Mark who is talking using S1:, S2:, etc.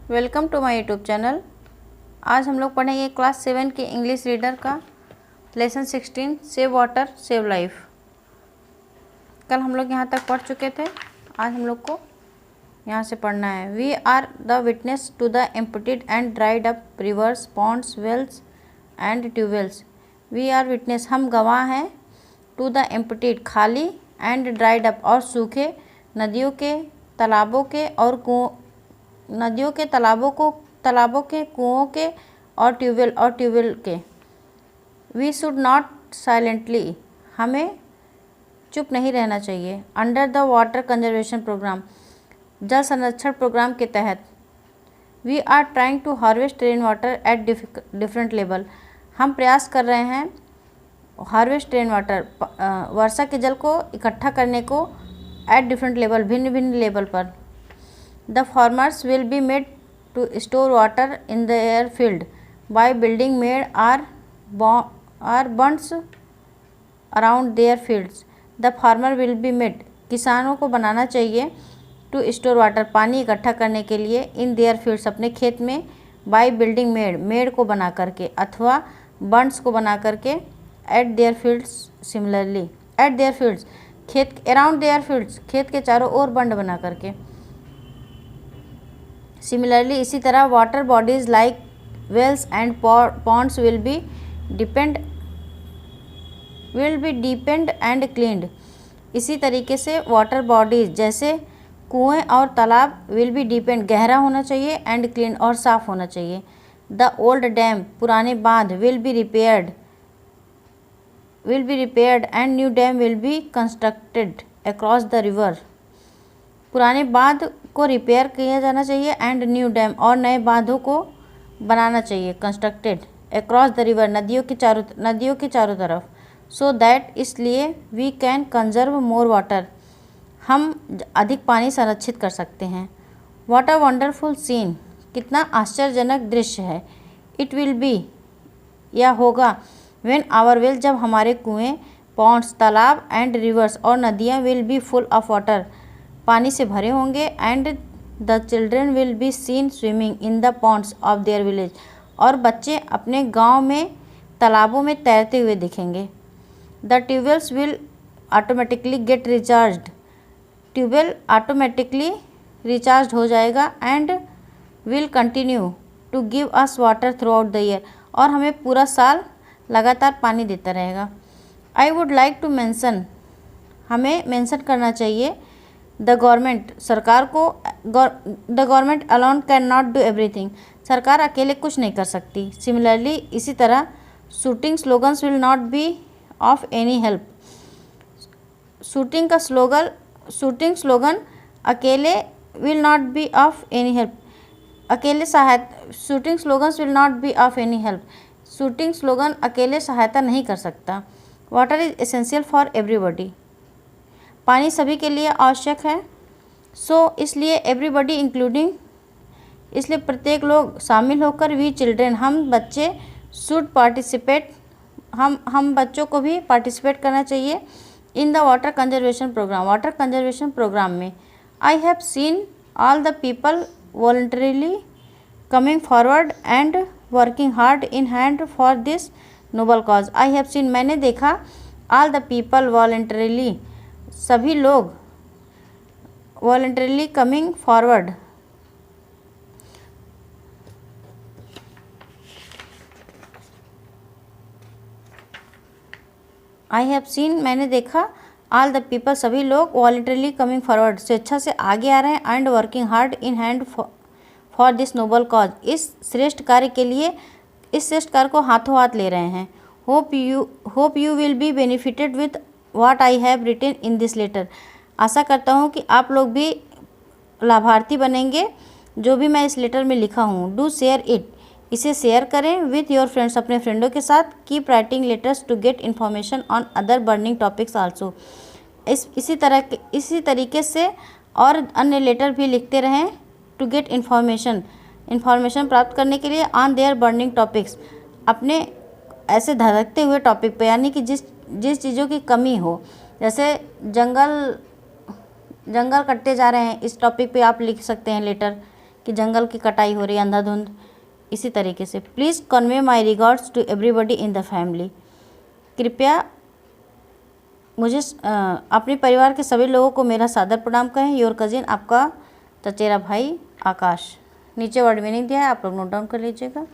S1: Welcome to my YouTube channel. आज हम लोग पढ़ेंगे क्लास 7 के इंग्लिश रीडर का lesson 16 save water save life. कल हम लोग यहाँ तक पढ़ चुके थे, आज हम लोग को यहाँ से पढ़ना है। We are the witness to the emptied and dried up rivers ponds wells and tubewells. We are witness, हम गवाह हैं, टू द एम्प्टीड खाली, एंड ड्राइड अप और सूखे, नदियों के, तालाबों के और तालाबों के, कुओं के और ट्यूबवेल के। वी शुड नॉट साइलेंटली, हमें चुप नहीं रहना चाहिए। Under the water conservation programme, जल संरक्षण प्रोग्राम के तहत। We are trying to harvest rain water at different level, हम प्रयास कर रहे हैं हार्वेस्ट रेन वाटर, वर्षा के जल को इकट्ठा करने को, एट डिफरेंट लेवल, भिन्न भिन्न लेवल पर। The farmers will be made to store water in their field by building मेड or bunds around their fields. The farmer will be made, किसानों को बनाना चाहिए, टू स्टोर वाटर, पानी इकट्ठा करने के लिए, इन देयर फील्ड्स, अपने खेत में, बाय बिल्डिंग मेड को बना करके अथवा बंड्स को बना करके, eight there fields similarly, eight there fields, खेत, अराउंड देयर फील्ड्स, खेत के चारों ओर बंड बना करके। सिमिलरली, इसी तरह, water bodies like wells and ponds will be deepened and cleaned. इसी तरीके से वाटर बॉडीज जैसे कुएं और तालाब, विल बी डीपेंड, गहरा होना चाहिए, एंड क्लीन और साफ होना चाहिए। द ओल्ड डैम, पुराने बांध, will be repaired and new dam will be constructed across the river. पुराने बांध को रिपेयर किया जाना चाहिए, एंड न्यू डैम, और नए बांधों को बनाना चाहिए, कंस्ट्रक्टेड अक्रॉस द रिवर, नदियों के चारों तरफ। सो दैट, इसलिए, we can conserve more water, हम अधिक पानी संरक्षित कर सकते हैं। व्हाट अ वंडरफुल सीन, कितना आश्चर्यजनक दृश्य है। इट विल बी, या होगा, व्हेन आवर वेल, जब हमारे कुएं, पॉन्ड्स, तालाब, एंड रिवर्स, और नदियाँ, will be full of water, पानी से भरे होंगे, and the children will be seen swimming in the ponds of their village, और बच्चे अपने गांव में तालाबों में तैरते हुए दिखेंगे। The tubewells will automatically get recharged, tubewell automatically recharge हो जाएगा, and will continue to give us water throughout the year, और हमें पूरा साल लगातार पानी देता रहेगा। I would like to mention, हमें मेंशन करना चाहिए, द गवर्नमेंट, सरकार को, the government alone can not do everything, सरकार अकेले कुछ नहीं कर सकती। सिमिलरली, इसी तरह, shooting slogans will not be of any help, shooting slogan अकेले, will not be of any help, अकेले सहायता, shooting slogans will not be of any help, shooting slogan अकेले सहायता नहीं कर सकता। Water is essential for everybody, पानी सभी के लिए आवश्यक है। सो, इसलिए, एवरीबॉडी इंक्लूडिंग, इसलिए प्रत्येक लोग शामिल होकर, वी चिल्ड्रेन, हम बच्चे, शुड पार्टिसिपेट, हम बच्चों को भी पार्टिसिपेट करना चाहिए, in the water conservation programme में। I have seen all the people voluntarily coming forward and working hard in hand for this noble cause. I have seen, मैंने देखा, ऑल द पीपल वॉलंटरीली, सभी लोग, voluntarily coming forward, I have seen, मैंने देखा, all the people, सभी लोग, voluntarily coming forward, स्वेच्छा से आगे आ रहे हैं, and working hard in hand for this noble cause, इस श्रेष्ठ कार्य के लिए, इस श्रेष्ठ कार्य को हाथों हाथ ले रहे हैं। Hope you will be benefited with what I have written in this letter, आशा करता हूँ कि आप लोग भी लाभार्थी बनेंगे जो भी मैं इस लेटर में लिखा हूँ। डू शेयर इट, इसे शेयर करें, विथ योर फ्रेंड्स, अपने फ्रेंडों के साथ। Keep writing letters to get information on other burning topics also, इसी तरीके से और अन्य लेटर भी लिखते रहें, टू गेट इन्फॉर्मेशन प्राप्त करने के लिए, ऑन देयर बर्निंग टॉपिक्स, अपने ऐसे धधकते हुए टॉपिक पे, यानी कि जिस चीज़ों की कमी हो, जैसे जंगल कटते जा रहे हैं, इस टॉपिक पे आप लिख सकते हैं लेटर कि जंगल की कटाई हो रही है अंधाधुंध, इसी तरीके से। Please convey my regards to everybody in the family, कृपया मुझे अपने परिवार के सभी लोगों को मेरा सादर प्रणाम कहें। योर कजिन, आपका चचेरा भाई आकाश। नीचे वर्ड मीनिंग दिया है, आप लोग नोट डाउन कर लीजिएगा।